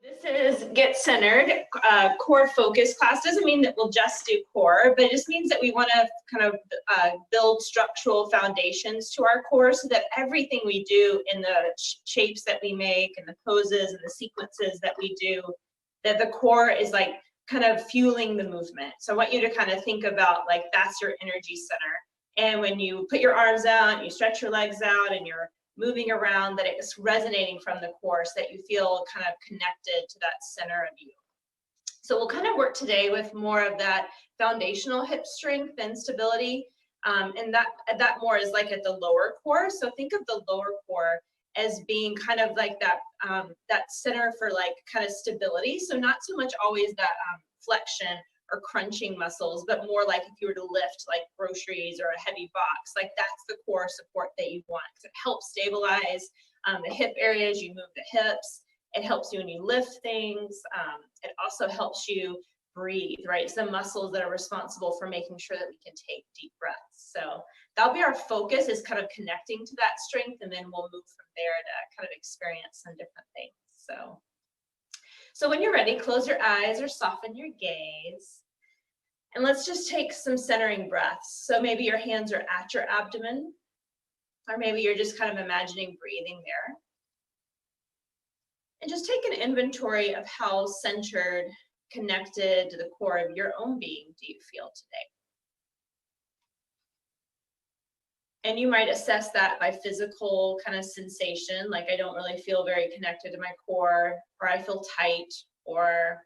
This is Get Centered core focus class. Doesn't mean that we'll just do core, but it just means that we want to kind of build structural foundations to our core so that everything we do in the shapes that we make and the poses and the sequences that we do, that the core is like kind of fueling the movement. So I want you to kind of think about like that's your energy center. And when you put your arms out, you stretch your legs out and you're moving around, that it's resonating from the core so that you feel kind of connected to that center of you. So we'll kind of work today with more of that foundational hip strength and stability. And that more is like at the lower core. So think of the lower core as being kind of like that, that center for like kind of stability. So not so much always that flexion or crunching muscles, but more like if you were to lift like groceries or a heavy box, like that's the core support that you want. It helps stabilize the hip areas, you move the hips, it helps you when you lift things, it also helps you breathe, right? It's the muscles that are responsible for making sure that we can take deep breaths. So that'll be our focus, is kind of connecting to that strength, and then we'll move from there to kind of experience some different things. So when you're ready, close your eyes or soften your gaze. And let's just take some centering breaths. So maybe your hands are at your abdomen, or maybe you're just kind of imagining breathing there. And just take an inventory of how centered, connected to the core of your own being do you feel today. And you might assess that by physical kind of sensation, like I don't really feel very connected to my core, or I feel tight, or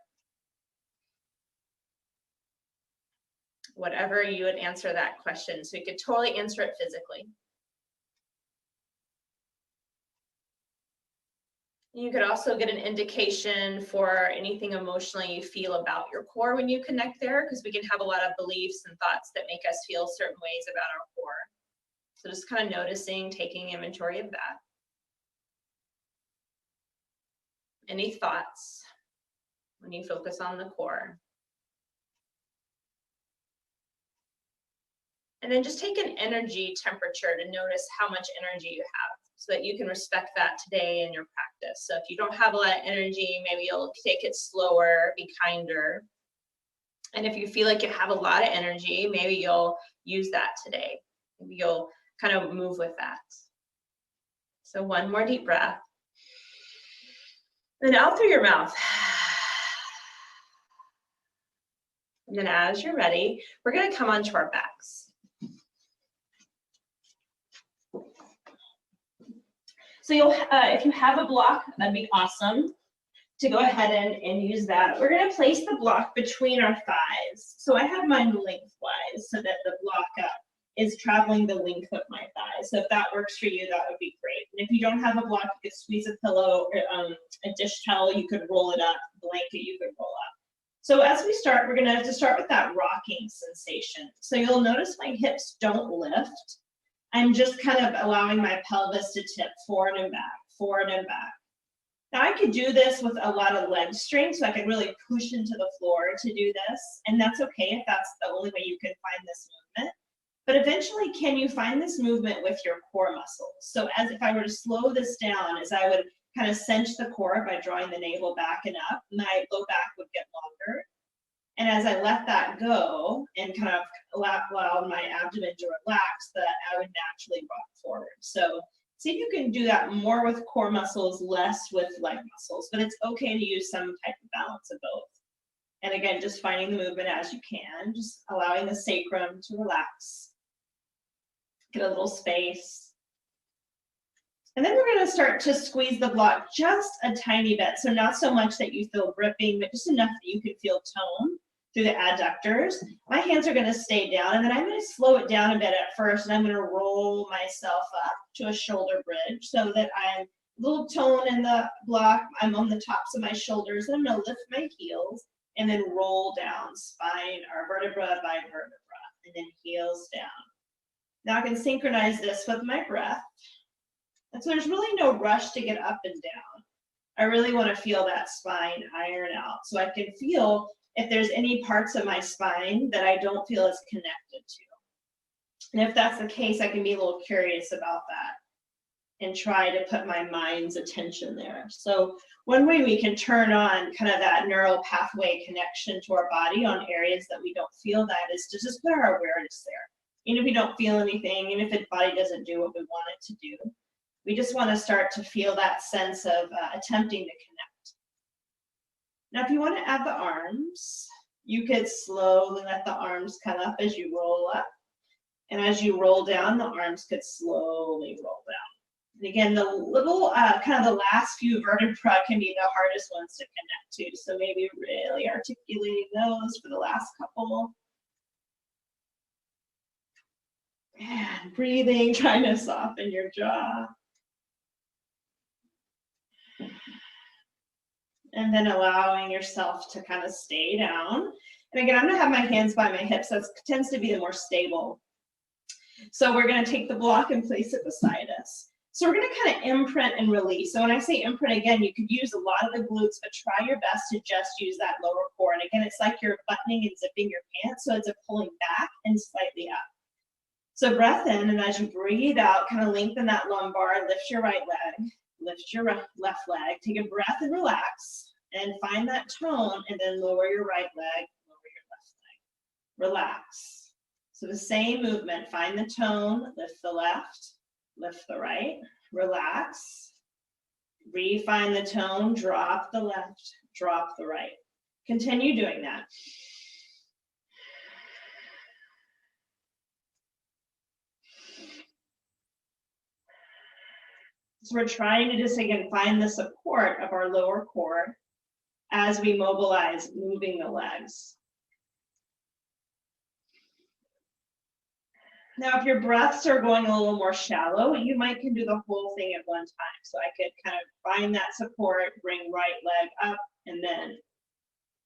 whatever you would answer that question. So you could totally answer it physically. You could also get an indication for anything emotionally you feel about your core when you connect there, because we can have a lot of beliefs and thoughts that make us feel certain ways about our core. So just kind of noticing, taking inventory of that. Any thoughts when you focus on the core? And then just take an energy temperature to notice how much energy you have so that you can respect that today in your practice. So if you don't have a lot of energy, maybe you'll take it slower, be kinder. And if you feel like you have a lot of energy, maybe you'll use that today. Maybe you'll kind of move with that. So one more deep breath. Then out through your mouth. And then as you're ready, we're going to come onto our backs. So you'll, if you have a block, that'd be awesome to go ahead and use that. We're going to place the block between our thighs. So I have mine lengthwise so that the block is traveling the length of my thighs. So if that works for you, that would be great. And if you don't have a block, you could squeeze a pillow or a dish towel, you could roll it up, blanket you could roll up. So as we start, we're going to have to start with that rocking sensation. So you'll notice my hips don't lift. I'm just kind of allowing my pelvis to tip forward and back, forward and back. Now I could do this with a lot of leg strength, so I could really push into the floor to do this, and that's okay if that's the only way you can find this movement. But eventually, can you find this movement with your core muscles? So as if I were to slow this down, as I would kind of cinch the core by drawing the navel back and up, my low back would get longer. And as I let that go and kind of allow my abdomen to relax, that I would naturally rock forward. So see if you can do that more with core muscles, less with leg muscles, but it's okay to use some type of balance of both. And again, just finding the movement as you can, just allowing the sacrum to relax. Get a little space. And then we're going to start to squeeze the block just a tiny bit. So not so much that you feel gripping, but just enough that you can feel tone through the adductors. My hands are going to stay down, and then I'm going to slow it down a bit at first, and I'm going to roll myself up to a shoulder bridge so that I'm a little tone in the block. I'm on the tops of my shoulders, and I'm going to lift my heels and then roll down, spine or vertebra by vertebra, and then heels down. Now I can synchronize this with my breath. And so there's really no rush to get up and down. I really want to feel that spine iron out so I can feel if there's any parts of my spine that I don't feel as connected to. And if that's the case, I can be a little curious about that. and try to put my mind's attention there. So one way we can turn on kind of that neural pathway connection to our body on areas that we don't feel that is to just put our awareness there. Even if we don't feel anything, even if the body doesn't do what we want it to do, we just want to start to feel that sense of attempting to connect. Now, if you want to add the arms, you could slowly let the arms come up as you roll up. And as you roll down, the arms could slowly roll down. And again, the little, kind of the last few vertebrae can be the hardest ones to connect to. So maybe really articulating those for the last couple. And breathing, trying to soften your jaw. And then allowing yourself to kind of stay down. And again, I'm gonna have my hands by my hips. That tends to be the more stable. So we're gonna take the block and place it beside us. So we're gonna kind of imprint and release. So when I say imprint, again, you could use a lot of the glutes, but try your best to just use that lower core. And again, it's like you're buttoning and zipping your pants, so it's a pulling back and slightly up. So breath in, and as you breathe out, kind of lengthen that lumbar, lift your right leg, lift your left leg, take a breath and relax, and find that tone, and then lower your right leg, lower your left leg. Relax. So the same movement, find the tone, lift the left, lift the right, relax, refine the tone, drop the left, drop the right. Continue doing that. So we're trying to just, again, find the support of our lower core as we mobilize, moving the legs. Now, if your breaths are going a little more shallow, you might can do the whole thing at one time. So I could kind of find that support, bring right leg up, and then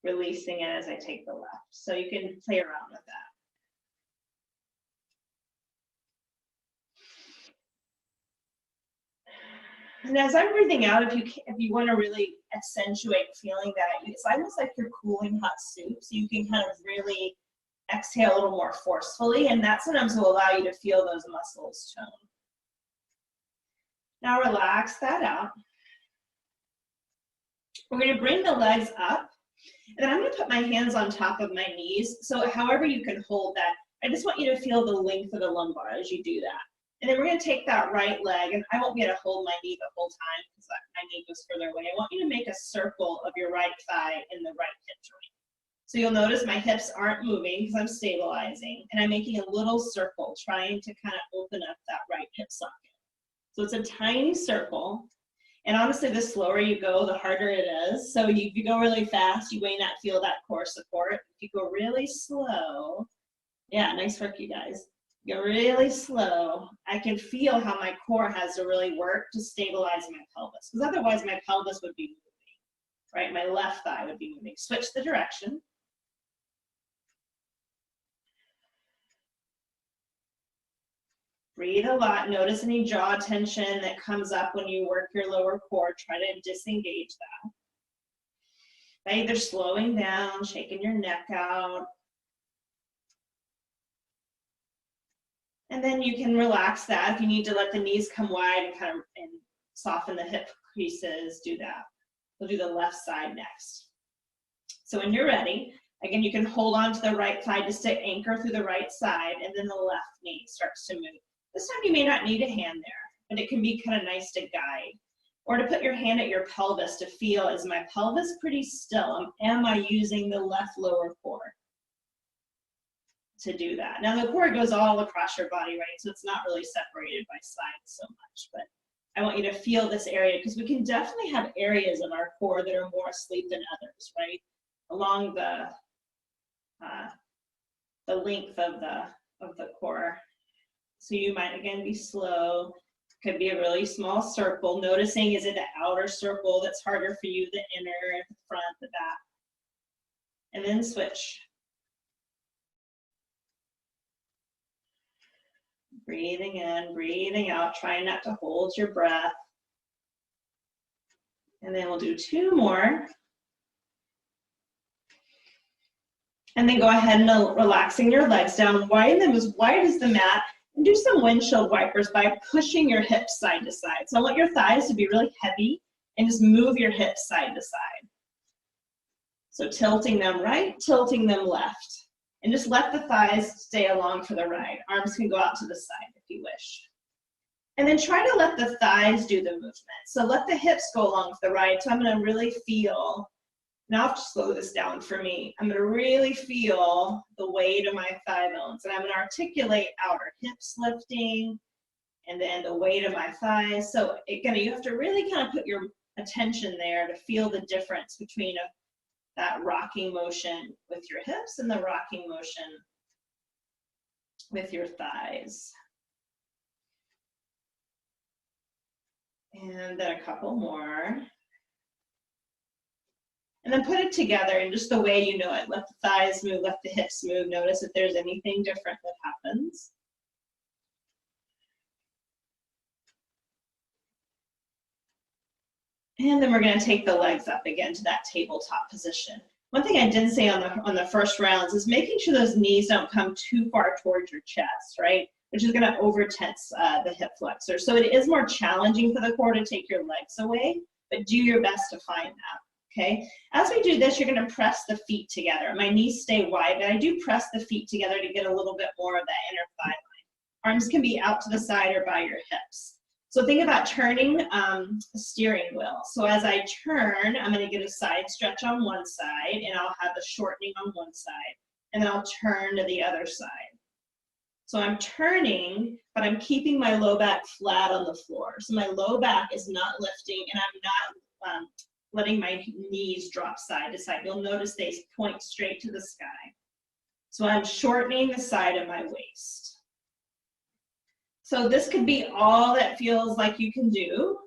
releasing it as I take the left. So you can play around with that. And as I'm breathing out, if you want to really accentuate feeling that, it's almost like you're cooling hot soup. So you can kind of really exhale a little more forcefully, and that sometimes will allow you to feel those muscles tone. Now relax that out. We're going to bring the legs up, and then I'm going to put my hands on top of my knees. So however you can hold that, I just want you to feel the length of the lumbar as you do that. And then we're going to take that right leg, and I won't be able to hold my knee the whole time because my knee goes further away. I want you to make a circle of your right thigh in the right hip joint. So you'll notice my hips aren't moving because I'm stabilizing, and I'm making a little circle, trying to kind of open up that right hip socket. So it's a tiny circle, and honestly, the slower you go, the harder it is. So if you go really fast, you may not feel that core support. If you go really slow, yeah, nice work, you guys. Go really slow, I can feel how my core has to really work to stabilize my pelvis, because otherwise my pelvis would be moving, right? My left thigh would be moving. Switch the direction. Breathe a lot. Notice any jaw tension that comes up when you work your lower core. Try to disengage that. By either slowing down, shaking your neck out. And then you can relax that. If you need to let the knees come wide and kind of soften the hip creases, do that. We'll do the left side next. So when you're ready, again, you can hold on to the right thigh just to anchor through the right side, and then the left knee starts to move. This time you may not need a hand there, but it can be kind of nice to guide. Or to put your hand at your pelvis to feel, is my pelvis pretty still? Am I using the left lower core to do that? Now the core goes all across your body, right? So it's not really separated by sides so much, but I want you to feel this area, because we can definitely have areas of our core that are more asleep than others, right? Along the length of the core. So you might, again, be slow. Could be a really small circle. Noticing, is it the outer circle that's harder for you, the inner, the front, the back? And then switch. Breathing in, breathing out, trying not to hold your breath. And then we'll do 2 more. And then go ahead and relaxing your legs down. Widen them as wide as the mat. And do some windshield wipers by pushing your hips side to side. So I want your thighs to be really heavy and just move your hips side to side. So tilting them right, tilting them left. And just let the thighs stay along for the ride. Arms can go out to the side if you wish. And then try to let the thighs do the movement. So let the hips go along for the ride. So I'm gonna really feel, now I have to slow this down for me. I'm gonna really feel the weight of my thigh bones. And I'm gonna articulate outer hips lifting, and then the weight of my thighs. So again, you have to really kind of put your attention there to feel the difference between that rocking motion with your hips and the rocking motion with your thighs. And then a couple more. And then put it together in just the way you know it. Let the thighs move, let the hips move. Notice if there's anything different that happens. And then we're going to take the legs up again to that tabletop position. One thing I didn't say on the first rounds is making sure those knees don't come too far towards your chest, right? Which is going to over tense the hip flexor. So it is more challenging for the core to take your legs away, but do your best to find that, okay? As we do this, you're going to press the feet together. My knees stay wide, but I do press the feet together to get a little bit more of that inner thigh line. Arms can be out to the side or by your hips. So think about turning a steering wheel. So as I turn, I'm going to get a side stretch on one side, and I'll have a shortening on one side, and then I'll turn to the other side. So I'm turning, but I'm keeping my low back flat on the floor. So my low back is not lifting, and I'm not letting my knees drop side to side. You'll notice they point straight to the sky. So I'm shortening the side of my waist. So this could be all that feels like you can do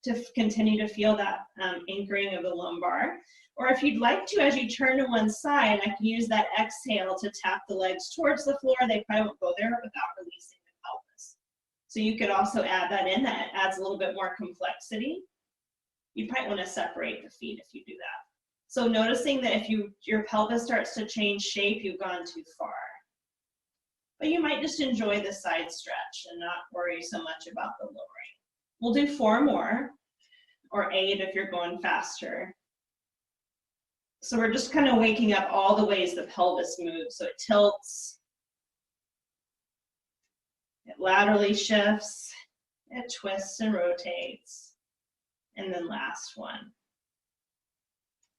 to continue to feel that anchoring of the lumbar. Or if you'd like to, as you turn to one side, I can use that exhale to tap the legs towards the floor. They probably won't go there without releasing the pelvis. So you could also add that in. That adds a little bit more complexity. You might want to separate the feet if you do that. So noticing that if your pelvis starts to change shape, you've gone too far. But you might just enjoy the side stretch and not worry so much about the lowering. We'll do 4 more, or 8 if you're going faster. So we're just kind of waking up all the ways the pelvis moves. So it tilts, it laterally shifts, it twists and rotates, and then last one.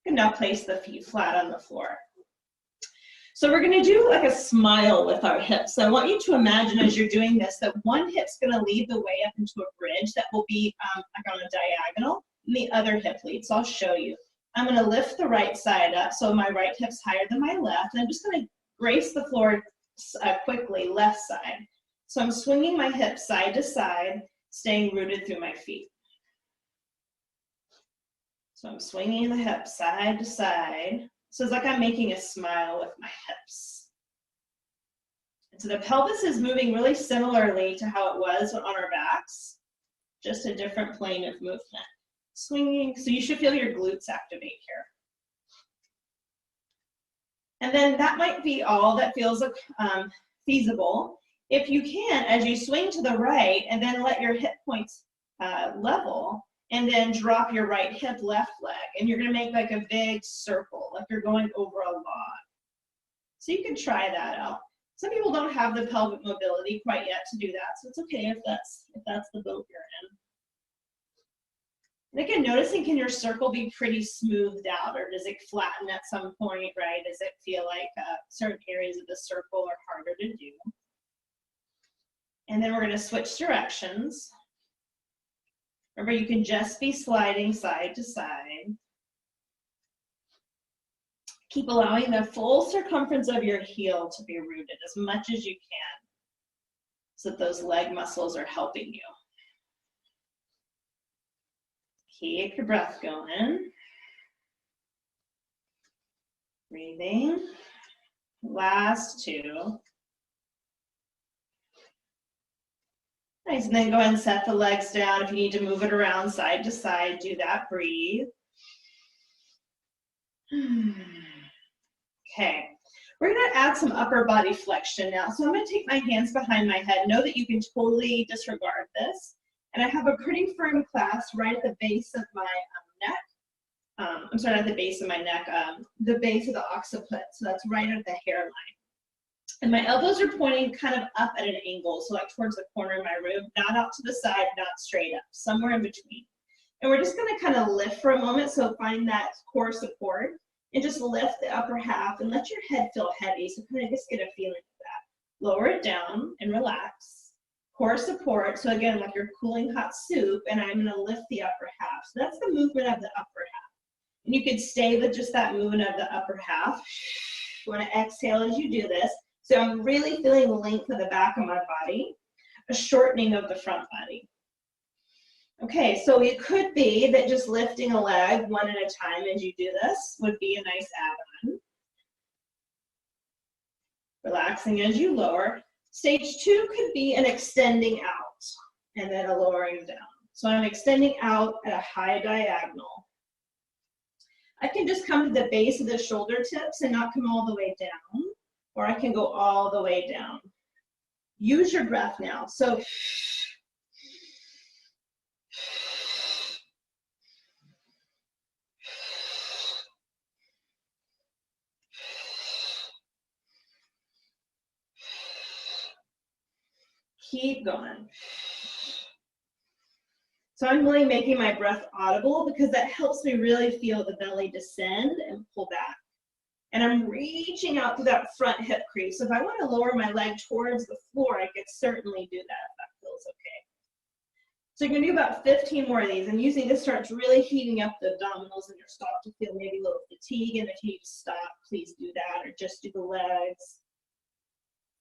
You can now place the feet flat on the floor. So we're going to do like a smile with our hips. So I want you to imagine as you're doing this that one hip's going to lead the way up into a bridge that will be like on a diagonal, and the other hip leads. So I'll show you. I'm going to lift the right side up, so my right hip's higher than my left, and I'm just going to grace the floor quickly, left side. So I'm swinging my hips side to side, staying rooted through my feet. So I'm swinging the hips side to side. So it's like I'm making a smile with my hips. And so the pelvis is moving really similarly to how it was on our backs, just a different plane of movement. Swinging, so you should feel your glutes activate here. And then that might be all that feels feasible. If you can, as you swing to the right and then let your hip points level, and then drop your right hip, left leg, and you're gonna make like a big circle, like you're going over a log. So you can try that out. Some people don't have the pelvic mobility quite yet to do that, so it's okay if that's the boat you're in. And again, noticing, can your circle be pretty smoothed out, or does it flatten at some point, right? Does it feel like certain areas of the circle are harder to do? And then we're gonna switch directions. Remember, you can just be sliding side to side. Keep allowing the full circumference of your heel to be rooted as much as you can, so that those leg muscles are helping you. Keep your breath going. Breathing. Last 2. Nice, and then go ahead and set the legs down. If you need to move it around side to side, do that, breathe. Okay, We're gonna add some upper body flexion now. So I'm gonna take my hands behind my head. Know that you can totally disregard this. And I have a pretty firm clasp right at the base of my neck. I'm sorry, not the base of my neck, the base of the occiput. So that's right at the hairline. And my elbows are pointing kind of up at an angle, so like towards the corner of my rib, not out to the side, not straight up, somewhere in between. And we're just gonna kind of lift for a moment, so find that core support, and just lift the upper half and let your head feel heavy, so kind of just get a feeling of that. Lower it down and relax. Core support, so again, like you're cooling hot soup, and I'm gonna lift the upper half. So that's the movement of the upper half. And you could stay with just that movement of the upper half. You wanna exhale as you do this. So I'm really feeling the length of the back of my body, a shortening of the front body. Okay, so it could be that just lifting a leg one at a time as you do this would be a nice add-on. Relaxing as you lower. Stage 2 could be an extending out and then a lowering down. So I'm extending out at a high diagonal. I can just come to the base of the shoulder tips and not come all the way down, or I can go all the way down. Use your breath now. So keep going. So I'm really making my breath audible because that helps me really feel the belly descend and pull back. And I'm reaching out to that front hip crease. So if I want to lower my leg towards the floor, I could certainly do that if that feels okay. So you're going to do about 15 more of these. And usually this starts really heating up the abdominals and you're starting to feel maybe a little fatigue. And if you need to stop, please do that, or just do the legs.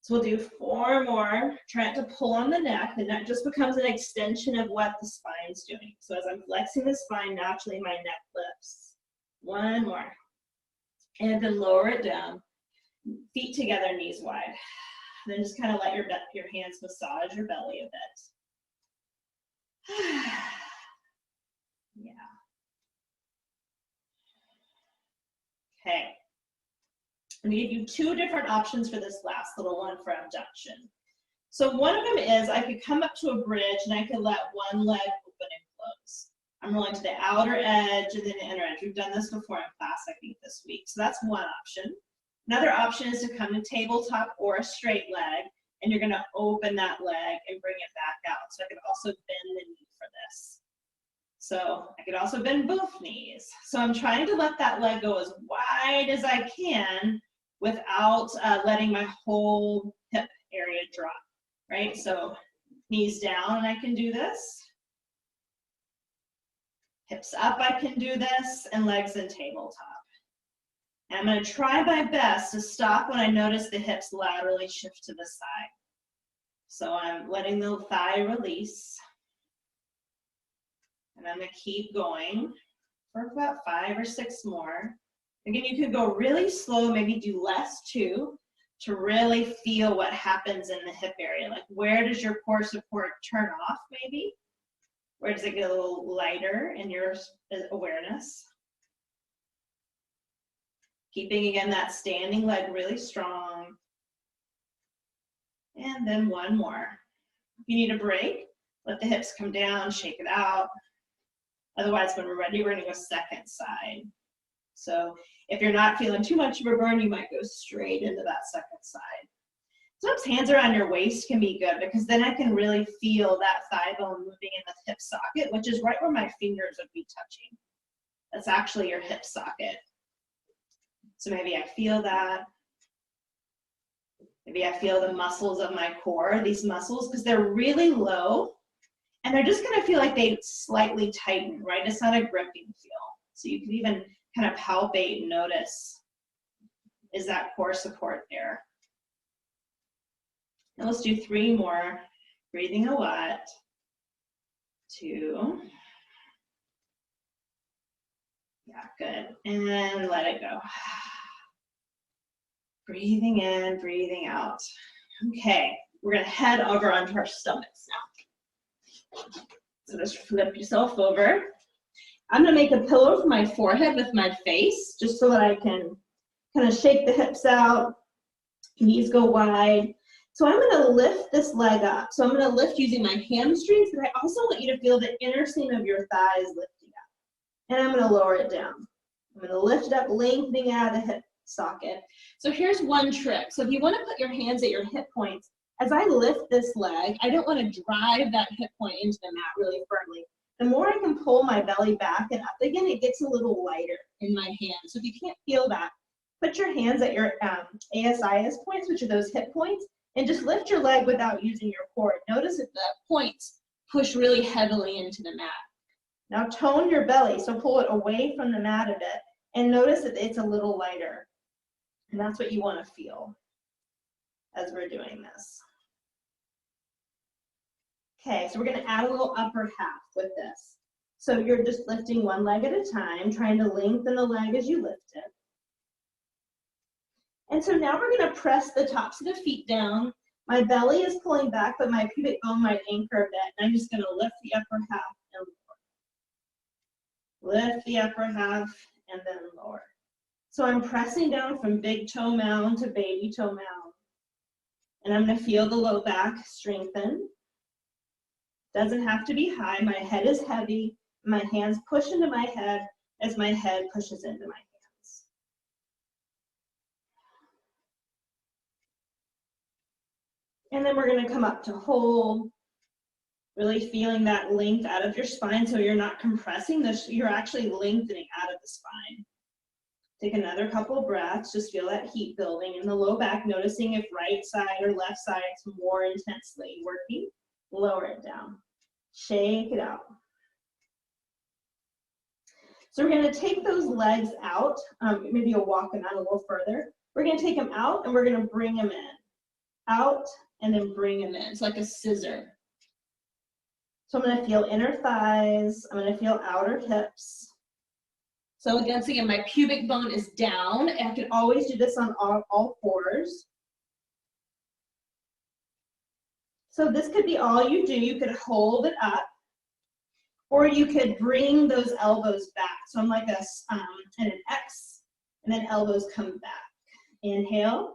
So we'll do 4 more. Try not to pull on the neck. The neck just becomes an extension of what the spine's doing. So as I'm flexing the spine, naturally my neck lifts. 1 more. And then lower it down. Feet together, knees wide. And then just kind of let your hands massage your belly a bit. Yeah. Okay. I'm going to give you 2 different options for this last little one for abduction. So one of them is I could come up to a bridge and I could let one leg open and close. I'm rolling to the outer edge and then the inner edge. We've done this before in class, I think, this week. So that's one option. Another option is to come to tabletop or a straight leg, and you're going to open that leg and bring it back out. So I could also bend the knee for this. So I could also bend both knees. So I'm trying to let that leg go as wide as I can without letting my whole hip area drop, right? So knees down, and I can do this. Hips up, I can do this, and legs in tabletop. And I'm going to try my best to stop when I notice the hips laterally shift to the side. So I'm letting the thigh release. And I'm going to keep going for about 5 or 6 more. Again, you could go really slow, maybe do less too, to really feel what happens in the hip area. Like, where does your core support turn off maybe? Where does it get a little lighter in your awareness? Keeping, again, that standing leg really strong. And then 1 more. If you need a break, let the hips come down, shake it out. Otherwise, when we're ready, we're going to go second side. So if you're not feeling too much of a burn, you might go straight into that second side. Sometimes hands around your waist can be good because then I can really feel that thigh bone moving in the hip socket, which is right where my fingers would be touching. That's actually your hip socket. So maybe I feel that. Maybe I feel the muscles of my core, these muscles, because they're really low and they're just going to feel like they slightly tighten, right? It's not a gripping feel. So you can even kind of palpate and notice, is that core support there? And let's do 3 more. Breathing a lot. 2. Yeah, good. And let it go. Breathing in, breathing out. Okay, we're going to head over onto our stomachs now. So just flip yourself over. I'm going to make a pillow for my forehead with my face, just so that I can kind of shake the hips out, Knees go wide. So I'm gonna lift this leg up. So I'm gonna lift using my hamstrings, but I also want you to feel the inner seam of your thighs lifting up. And I'm gonna lower it down. I'm gonna lift it up, lengthening out of the hip socket. So here's one trick. So if you wanna put your hands at your hip points, as I lift this leg, I don't wanna drive that hip point into the mat really firmly. The more I can pull my belly back and up again, it gets a little lighter in my hands. So if you can't feel that, put your hands at your ASIS points, which are those hip points, and just lift your leg without using your core. Notice that the points push really heavily into the mat. Now tone your belly, so pull it away from the mat a bit, and notice that it's a little lighter. And that's what you want to feel as we're doing this. Okay, so we're going to add a little upper half with this. So you're just lifting one leg at a time, trying to lengthen the leg as you lift it. And so now we're going to press the tops of the feet down. My belly is pulling back, but my pubic bone might anchor a bit. And I'm just going to lift the upper half and lower. Lift the upper half and then lower. So I'm pressing down from big toe mound to baby toe mound. And I'm going to feel the low back strengthen. Doesn't have to be high. My head is heavy. My hands push into my head as my head pushes into my hands. And then we're going to come up to hold, really feeling that length out of your spine so you're not compressing this, you're actually lengthening out of the spine. Take another couple breaths, just feel that heat building in the low back, noticing if right side or left side is more intensely working. Lower it down, shake it out. So we're going to take those legs out, maybe you'll walk them out a little further. We're going to take them out and we're going to bring them in. Out and then bring them in. It's like a scissor. So I'm going to feel inner thighs. I'm going to feel outer hips. So once again, my pubic bone is down. I can always do this on all fours. So this could be all you do. You could hold it up, or you could bring those elbows back. So I'm like an X, and then elbows come back. Inhale,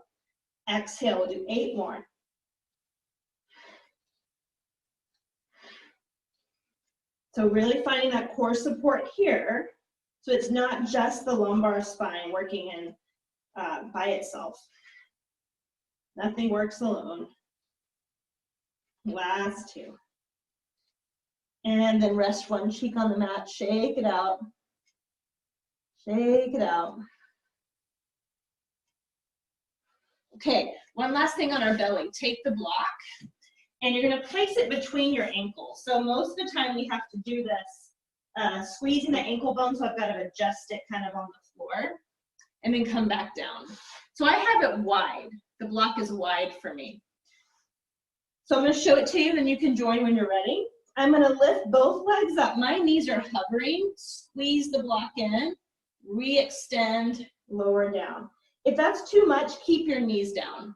exhale. We'll do 8 more. So really finding that core support here. So it's not just the lumbar spine working in by itself. Nothing works alone. Last 2. And then rest one cheek on the mat. Shake it out. Shake it out. Okay, one last thing on our belly. Take the block, and you're going to place it between your ankles. So most of the time we have to do this, squeezing the ankle bone, so I've got to adjust it kind of on the floor, and then come back down. So I have it wide. The block is wide for me. So I'm going to show it to you, and you can join when you're ready. I'm going to lift both legs up. My knees are hovering. Squeeze the block in, re-extend, lower down. If that's too much, keep your knees down.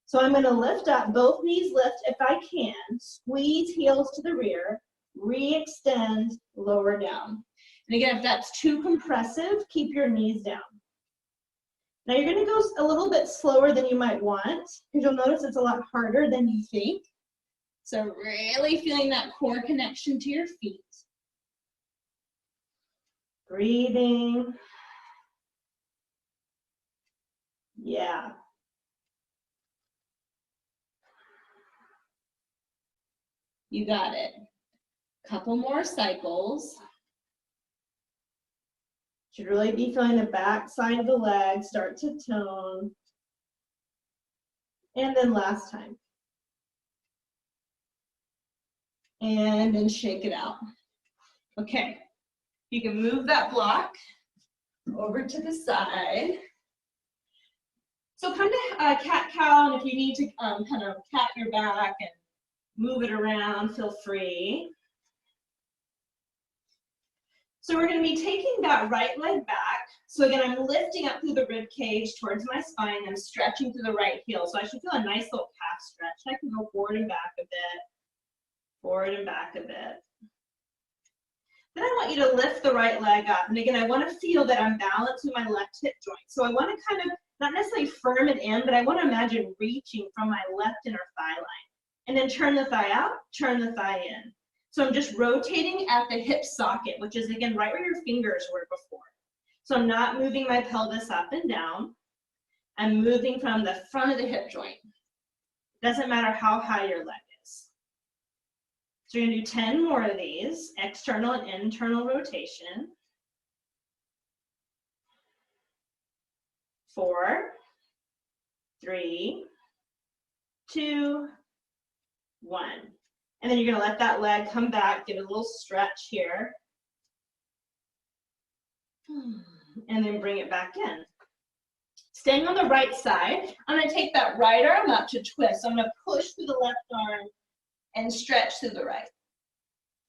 So I'm going to lift up, both knees lift if I can, squeeze heels to the rear, re-extend, lower down. And again, if that's too compressive, keep your knees down. Now you're going to go a little bit slower than you might want, because you'll notice it's a lot harder than you think. So really feeling that core connection to your feet. Breathing. Yeah. You got it. Couple more cycles. Should really be feeling the back side of the leg start to tone. And then last time. And then shake it out. Okay. You can move that block over to the side. So kind of cat-cow, and if you need to kind of cat your back and move it around, feel free. So we're going to be taking that right leg back. So again, I'm lifting up through the rib cage towards my spine. I'm stretching through the right heel. So I should feel a nice little calf stretch. I can go forward and back a bit, forward and back a bit. Then I want you to lift the right leg up. And again, I want to feel that I'm balanced with my left hip joint. So I want to kind of not necessarily firm it in, but I want to imagine reaching from my left inner thigh line. And then turn the thigh out, turn the thigh in. So I'm just rotating at the hip socket, which is again right where your fingers were before. So I'm not moving my pelvis up and down. I'm moving from the front of the hip joint. Doesn't matter how high your leg is. So you're gonna do 10 more of these, external and internal rotation. 4, 3, 2, 1. And then you're gonna let that leg come back, give it a little stretch here. And then bring it back in. Staying on the right side, I'm gonna take that right arm up to twist. So I'm gonna push through the left arm and stretch through the right.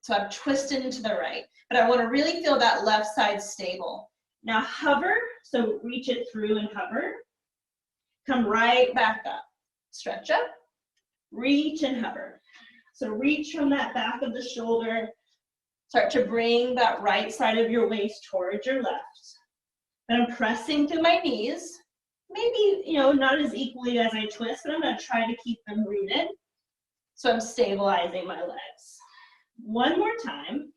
So I've twisted into the right, but I wanna really feel that left side stable. Now hover, so reach it through and hover. Come right back up, stretch up, reach and hover. So reach from that back of the shoulder, start to bring that right side of your waist towards your left. And I'm pressing through my knees, maybe, not as equally as I twist, but I'm gonna try to keep them rooted. So I'm stabilizing my legs. One more time,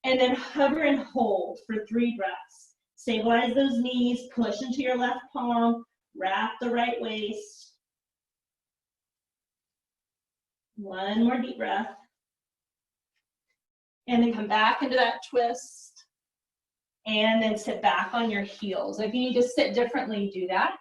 and then hover and hold for 3 breaths. Stabilize those knees, push into your left palm, wrap the right waist. One more deep breath. And then come back into that twist. And then sit back on your heels. If you need to sit differently, do that.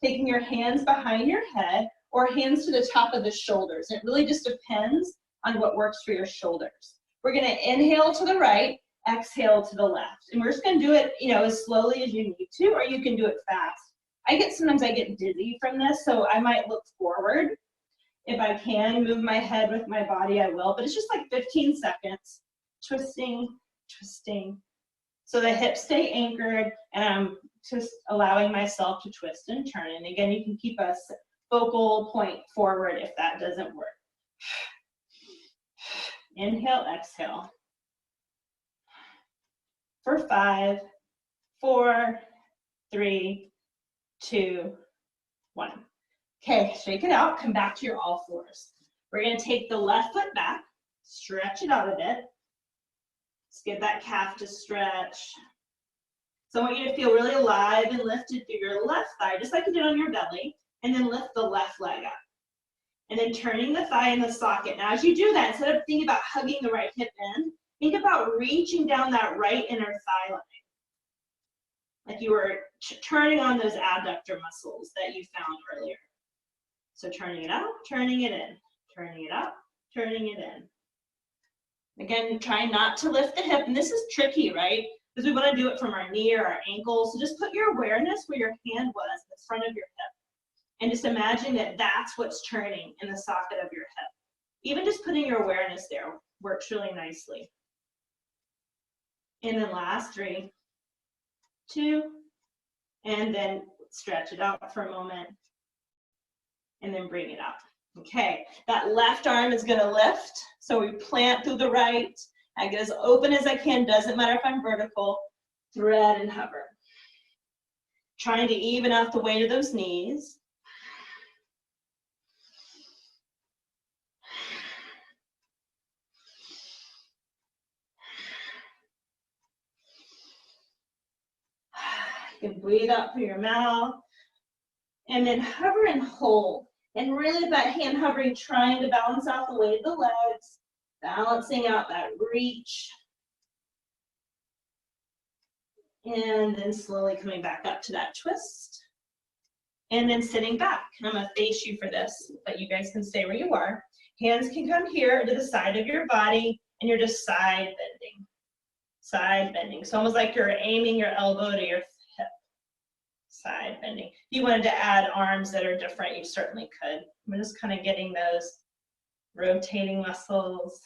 Taking your hands behind your head or hands to the top of the shoulders. It really just depends on what works for your shoulders. We're gonna inhale to the right, exhale to the left. And we're just gonna do it, as slowly as you need to, or you can do it fast. Sometimes I get dizzy from this, so I might look forward. If I can move my head with my body, I will, but it's just like 15 seconds. Twisting, twisting. So the hips stay anchored, and I'm just allowing myself to twist and turn. And again, you can keep a focal point forward if that doesn't work. Inhale, exhale. For 5, 4, 3, 2, 1. Okay, shake it out, come back to your all fours. We're gonna take the left foot back, stretch it out a bit. Let's get that calf to stretch. So I want you to feel really alive and lifted through your left thigh, just like you did on your belly, and then lift the left leg up. And then turning the thigh in the socket. Now as you do that, instead of thinking about hugging the right hip in, think about reaching down that right inner thigh line. Like you were turning on those adductor muscles that you found earlier. So turning it out, turning it in, turning it up, turning it in. Again, try not to lift the hip, and this is tricky, right? Because we want to do it from our knee or our ankle. So just put your awareness where your hand was, the front of your hip. And just imagine that that's what's turning in the socket of your hip. Even just putting your awareness there works really nicely. And then last 3, 2, and then stretch it out for a moment. And then bring it up. Okay, that left arm is gonna lift. So we plant through the right. I get as open as I can, doesn't matter if I'm vertical. Thread and hover. Trying to even out the weight of those knees. You can breathe out through your mouth. And then hover and hold. And really that hand hovering, trying to balance out the weight of the legs, balancing out that reach. And then slowly coming back up to that twist. And then sitting back. I'm gonna face you for this, but you guys can stay where you are. Hands can come here to the side of your body, and you're just side bending. Side bending. So almost like you're aiming your elbow to your hip. Side bending. If you wanted to add arms that are different, you certainly could. I'm just kind of getting those rotating muscles.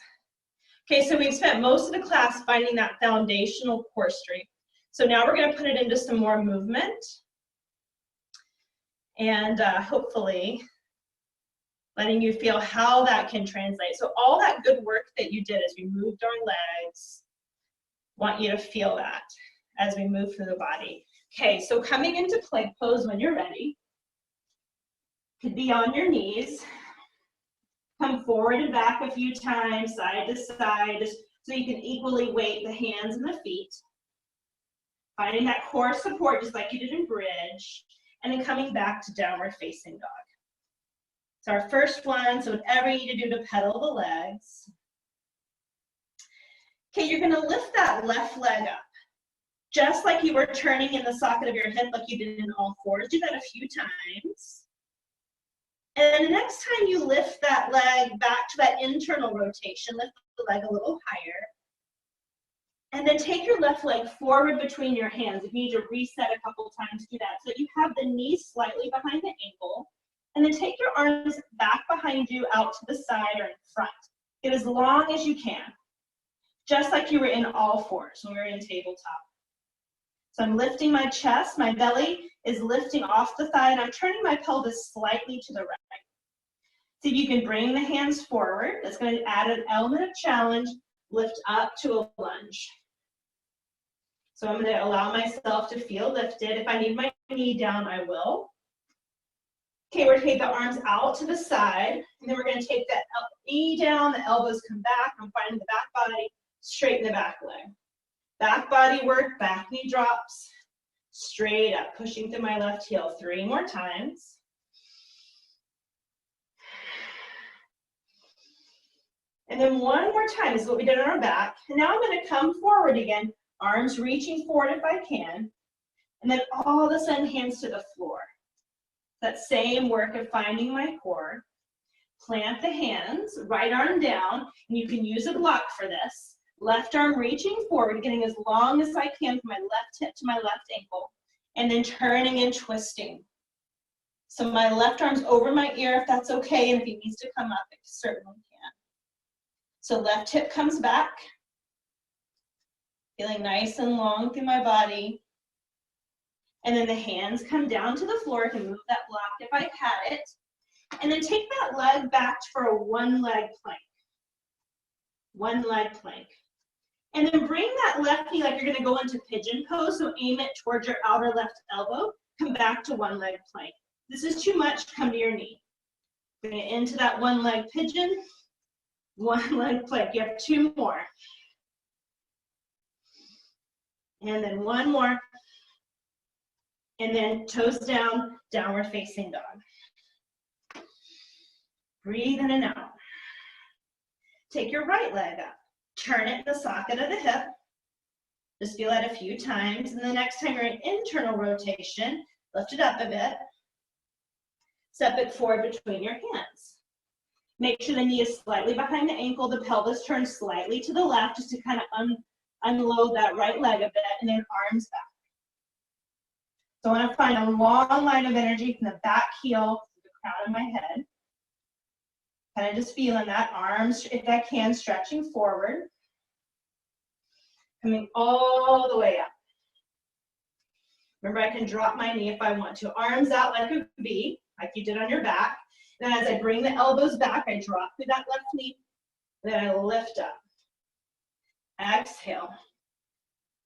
Okay, so we've spent most of the class finding that foundational core strength. So now we're going to put it into some more movement. And hopefully letting you feel how that can translate. So all that good work that you did as we moved our legs, want you to feel that as we move through the body. Okay, so coming into plank pose when you're ready. Could be on your knees. Come forward and back a few times, side to side, so you can equally weight the hands and the feet. Finding that core support just like you did in bridge, and then coming back to downward facing dog. So our first one, so whatever you need to do to pedal the legs. Okay, you're gonna lift that left leg up, just like you were turning in the socket of your hip like you did in all fours. Do that a few times. And then the next time you lift that leg back to that internal rotation, lift the leg a little higher. And then take your left leg forward between your hands. If you need to reset a couple times, do that. So that you have the knees slightly behind the ankle. And then take your arms back behind you, out to the side or in front. Get as long as you can. Just like you were in all fours when we were in tabletop. So I'm lifting my chest, my belly is lifting off the thigh, and I'm turning my pelvis slightly to the right. See if you can bring the hands forward. That's going to add an element of challenge. Lift up to a lunge. So I'm going to allow myself to feel lifted. If I need my knee down, I will. Okay, we're going to take the arms out to the side, and then we're going to take that knee down, the elbows come back. I'm finding the back body, straighten the back leg. Back body work, back knee drops, straight up, pushing through my left heel 3 more times. And then one more time is what we did on our back. And now I'm gonna come forward again, arms reaching forward if I can, and then all of a sudden hands to the floor. That same work of finding my core. Plant the hands, right arm down, and you can use a block for this. Left arm reaching forward, getting as long as I can from my left hip to my left ankle, and then turning and twisting. So my left arm's over my ear if that's okay, and if it needs to come up, it certainly can. So left hip comes back, feeling nice and long through my body. And then the hands come down to the floor to move that block if I had it. And then take that leg back for a one-leg plank. One-leg plank. And then bring that left knee like you're gonna go into pigeon pose, so aim it towards your outer left elbow, come back to one-leg plank. This is too much, come to your knee. Bring it into that one-leg pigeon, one-leg plank. You have 2 more. And then 1 more. And then toes down, downward facing dog. Breathe in and out. Take your right leg up. Turn it in the socket of the hip. Just feel that a few times. And the next time you're in internal rotation, lift it up a bit. Step it forward between your hands. Make sure the knee is slightly behind the ankle. The pelvis turns slightly to the left just to kind of unload that right leg a bit, and then arms back. So I want to find a long line of energy from the back heel to the crown of my head. Kind of just feeling that arms, if I can, stretching forward. Coming all the way up. Remember, I can drop my knee if I want to. Arms out like a V, like you did on your back. Then as I bring the elbows back, I drop through that left knee. Then I lift up. Exhale.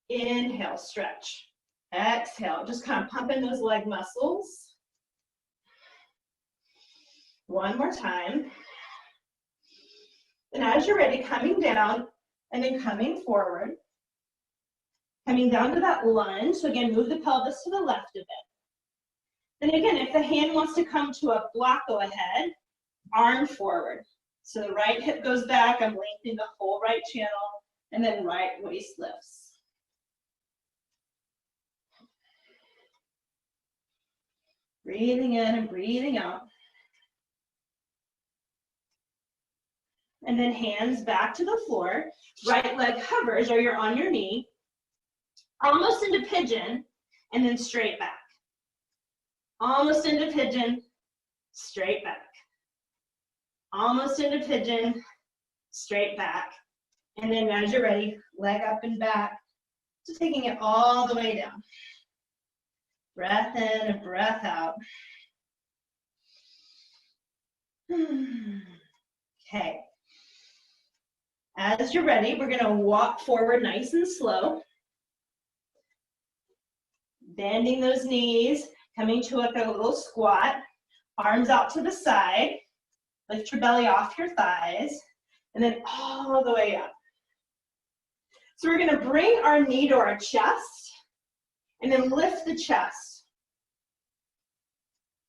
Inhale, stretch. Exhale, just kind of pumping those leg muscles. 1 more time. And as you're ready, coming down and then coming forward. Coming down to that lunge. So again, move the pelvis to the left a bit. Then again, if the hand wants to come to a block, go ahead. Arm forward. So the right hip goes back. I'm lengthening the whole right channel. And then right waist lifts. Breathing in and breathing out. And then hands back to the floor. Right leg hovers, or you're on your knee. Almost into pigeon, and then straight back. Almost into pigeon, straight back. Almost into pigeon, straight back. And then as you're ready, leg up and back. Just taking it all the way down. Breath in and breath out. Okay. As you're ready, we're going to walk forward nice and slow. Bending those knees, coming to like a little squat, arms out to the side, lift your belly off your thighs, and then all the way up. So we're gonna bring our knee to our chest, and then lift the chest.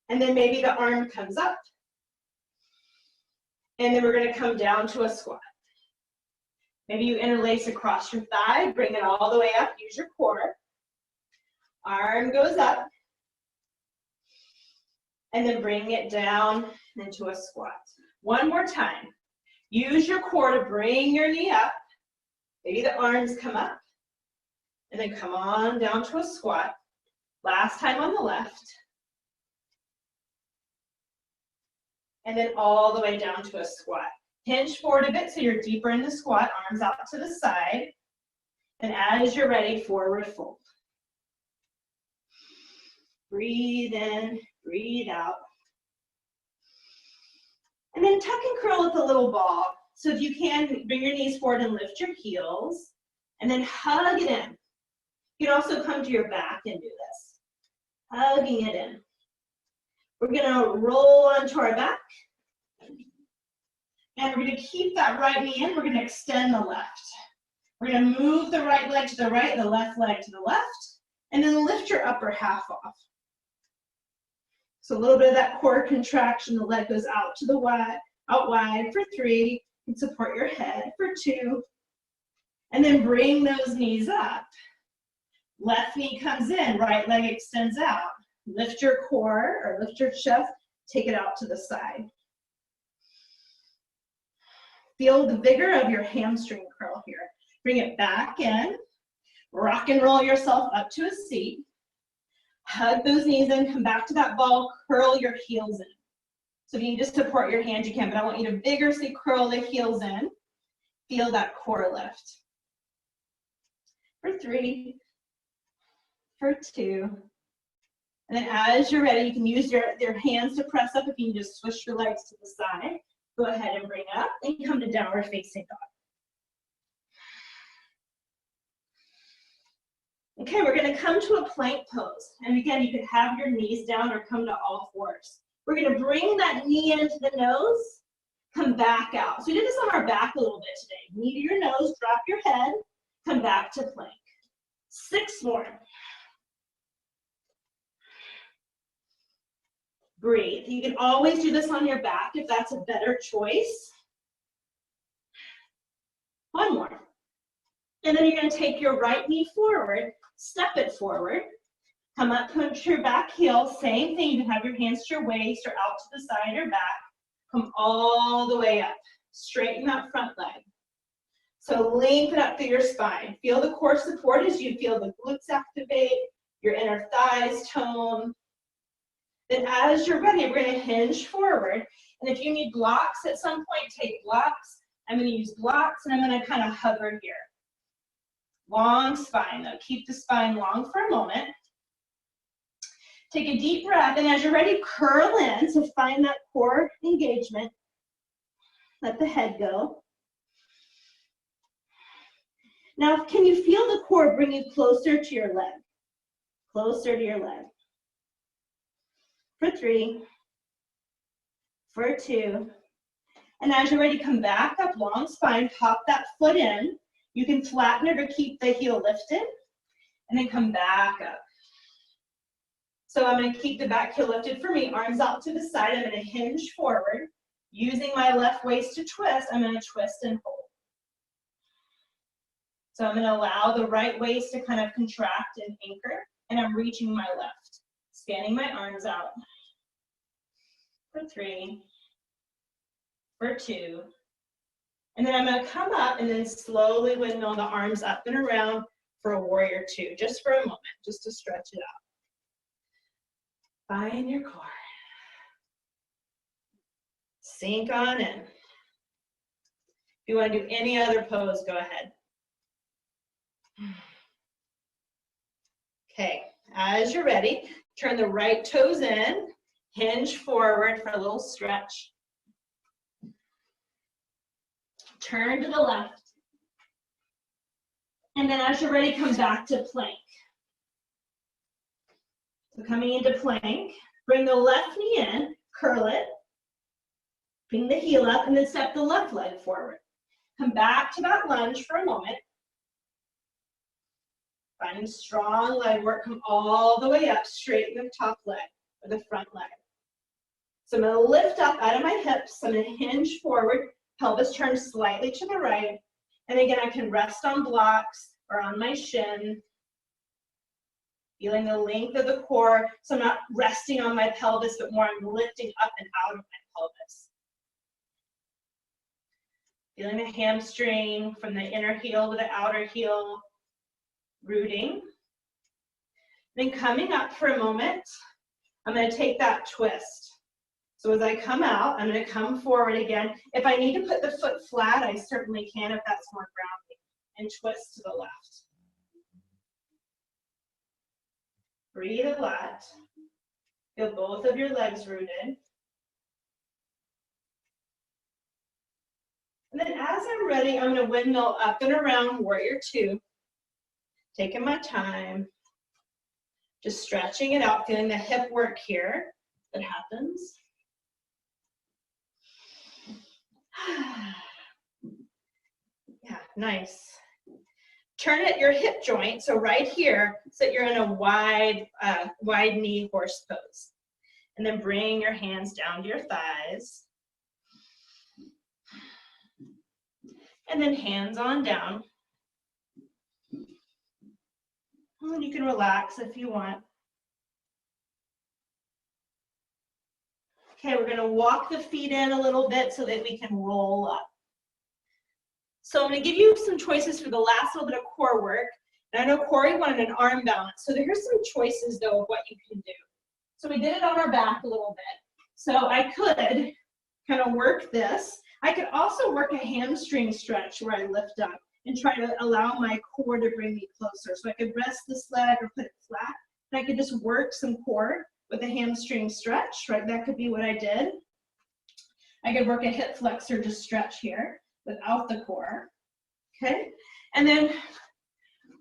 And then maybe the arm comes up, and then we're gonna come down to a squat. Maybe you interlace across your thigh, bring it all the way up, use your core. Arm goes up, and then bring it down into a squat. One more time. Use your core to bring your knee up. Maybe the arms come up, and then come on down to a squat. Last time on the left. And then all the way down to a squat. Hinge forward a bit so you're deeper in the squat, arms out to the side. And as you're ready, forward fold. Breathe in, breathe out. And then tuck and curl with a little ball. So if you can, bring your knees forward and lift your heels. And then hug it in. You can also come to your back and do this. Hugging it in. We're gonna roll onto our back. And we're gonna keep that right knee in. We're gonna extend the left. We're gonna move the right leg to the right, the left leg to the left. And then lift your upper half off. So a little bit of that core contraction, the leg goes out to the wide, out wide for 3, and support your head for 2. And then bring those knees up. Left knee comes in, right leg extends out. Lift your core or lift your chest, take it out to the side. Feel the vigor of your hamstring curl here. Bring it back in, rock and roll yourself up to a seat. Hug those knees in, come back to that ball, curl your heels in. So if you need to support your hand, you can, but I want you to vigorously curl the heels in. Feel that core lift. For 3, for 2. And then as you're ready, you can use your hands to press up. If you can just switch your legs to the side, go ahead and bring it up and come to downward facing dog. Okay, we're gonna come to a plank pose. And again, you can have your knees down or come to all fours. We're gonna bring that knee into the nose, come back out. So we did this on our back a little bit today. Knee to your nose, drop your head, come back to plank. 6 more. Breathe. You can always do this on your back if that's a better choice. 1 more. And then you're going to take your right knee forward, step it forward, come up, punch your back heel, same thing. You can have your hands to your waist or out to the side or back. Come all the way up. Straighten that front leg. So lengthen up through your spine. Feel the core support as you feel the glutes activate, your inner thighs tone. Then as you're ready, we're going to hinge forward. And if you need blocks at some point, take blocks. I'm going to use blocks and I'm going to kind of hover here. Long spine though. Keep the spine long for a moment. Take a deep breath, and as you're ready, curl in. So find that core engagement. Let the head go. Now, can you feel the core bring you closer to your leg? Closer to your leg. For 3, for 2. And as you're ready, come back up, long spine, pop that foot in. You can flatten it or keep the heel lifted, and then come back up. So I'm going to keep the back heel lifted for me, arms out to the side. I'm going to hinge forward. Using my left waist to twist, I'm going to twist and hold. So I'm going to allow the right waist to kind of contract and anchor, and I'm reaching my left. Spanning my arms out. For 3, for 2. And then I'm going to come up and then slowly windmill the arms up and around for a warrior 2, just for a moment, just to stretch it out. Find your core. Sink on in. If you want to do any other pose, go ahead. Okay, as you're ready, turn the right toes in, hinge forward for a little stretch. Turn to the left. And then as you're ready, come back to plank. So coming into plank, bring the left knee in, curl it, bring the heel up, and then step the left leg forward. Come back to that lunge for a moment. Finding strong leg work, come all the way up, straighten the top leg or the front leg. So I'm going to lift up out of my hips, I'm going to hinge forward, pelvis turns slightly to the right, and again I can rest on blocks or on my shin, feeling the length of the core, so I'm not resting on my pelvis, but more I'm lifting up and out of my pelvis. Feeling the hamstring from the inner heel to the outer heel, rooting. Then coming up for a moment, I'm going to take that twist. So as I come out, I'm going to come forward again. If I need to put the foot flat, I certainly can if that's more grounding, and twist to the left. Breathe a lot. Feel both of your legs rooted. And then as I'm ready, I'm going to windmill up and around warrior two. Taking my time. Just stretching it out, feeling the hip work here that happens. Yeah, nice. Turn at your hip joint, so right here, so that you're in a wide knee horse pose. And then bring your hands down to your thighs. And then hands on down. And you can relax if you want. Okay, we're going to walk the feet in a little bit so that we can roll up. So I'm going to give you some choices for the last little bit of core work. And I know Corey wanted an arm balance. So here's some choices, though, of what you can do. So we did it on our back a little bit. So I could kind of work this. I could also work a hamstring stretch where I lift up and try to allow my core to bring me closer. So I could rest this leg or put it flat. And I could just work some core with a hamstring stretch, right? That could be what I did. I could work a hip flexor just stretch here without the core, okay? And then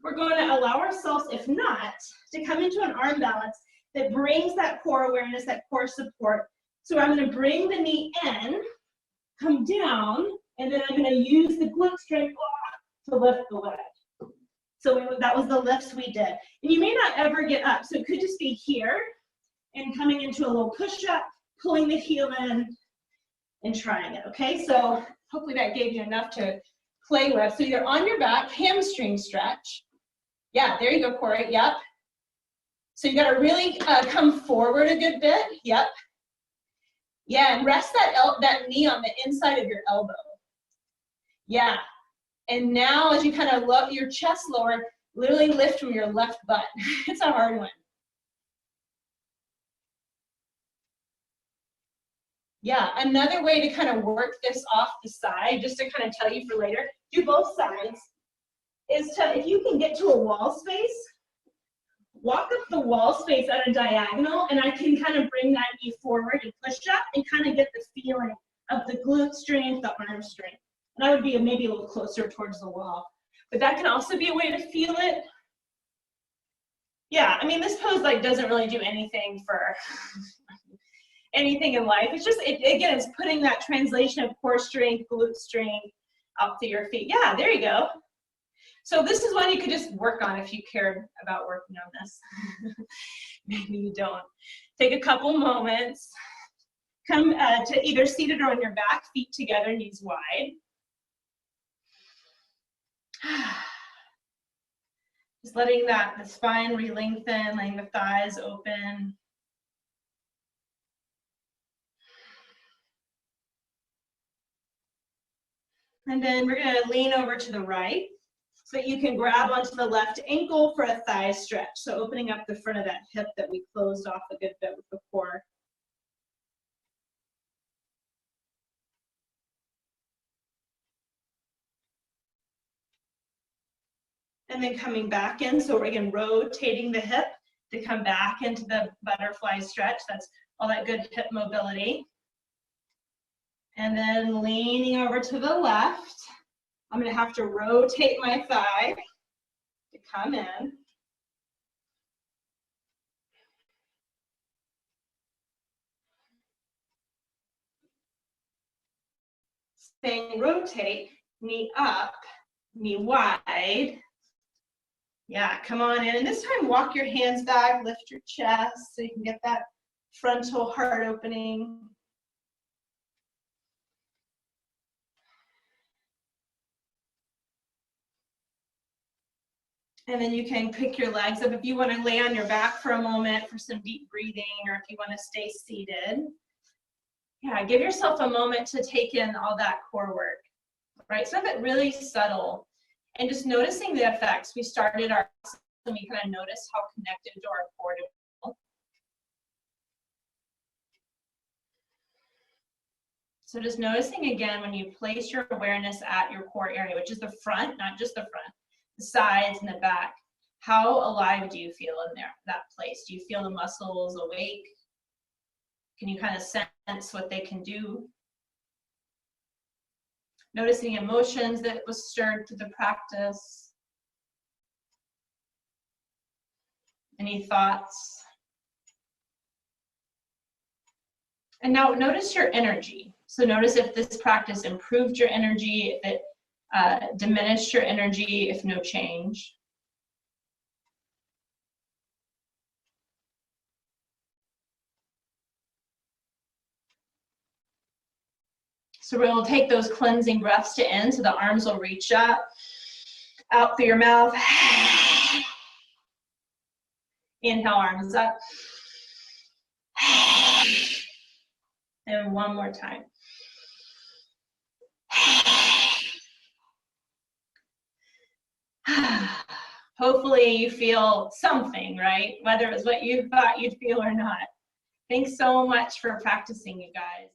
we're going to allow ourselves, if not, to come into an arm balance that brings that core awareness, that core support. So I'm going to bring the knee in, come down, and then I'm going to use the glute strength to lift the leg. So that was the lifts we did. And you may not ever get up, so it could just be here and coming into a little push-up, pulling the heel in, and trying it, okay? So hopefully that gave you enough to play with. So you're on your back, hamstring stretch. Yeah, there you go, Corey, yep. So you gotta really come forward a good bit, yep. Yeah, and rest that knee on the inside of your elbow. Yeah, and now as you kind of look your chest lower, literally lift from your left butt. It's a hard one. Yeah, another way to kind of work this off the side, just to kind of tell you for later, do both sides, is to, if you can get to a wall space, walk up the wall space at a diagonal, and I can kind of bring that knee forward and push up and kind of get the feeling of the glute strength, the arm strength. And I would be maybe a little closer towards the wall. But that can also be a way to feel it. Yeah, I mean, this pose like doesn't really do anything for anything in life. It's just, again, it's putting that translation of core strength, glute strength up to your feet. Yeah, there you go. So this is one you could just work on if you cared about working on this. Maybe you don't. Take a couple moments. Come to either seated or on your back, feet together, knees wide. Just letting the spine re-lengthen, letting the thighs open. And then we're going to lean over to the right so that you can grab onto the left ankle for a thigh stretch. So opening up the front of that hip that we closed off a good bit with the core. And then coming back in, so we're again rotating the hip to come back into the butterfly stretch. That's all that good hip mobility. And then leaning over to the left. I'm going to have to rotate my thigh to come in. thing, rotate, knee up, knee wide. Yeah, come on in. And this time walk your hands back, lift your chest so you can get that frontal heart opening. And then you can pick your legs up if you want to lay on your back for a moment for some deep breathing, or if you want to stay seated. Yeah, give yourself a moment to take in all that core work, right? Some of it really subtle. And just noticing the effects. We started our, and we kind of noticed how connected to our core to feel. So just noticing again, when you place your awareness at your core area, which is the front, not just the front, the sides and the back, how alive do you feel in there, that place? Do you feel the muscles awake? Can you kind of sense what they can do? Noticing emotions that was stirred through the practice. Any thoughts? And now notice your energy. So notice if this practice improved your energy, if it diminished your energy, if no change. So we'll take those cleansing breaths to end, so the arms will reach up, out through your mouth. Inhale, arms up. And one more time. Hopefully you feel something, right? Whether it was what you thought you'd feel or not. Thanks so much for practicing, you guys.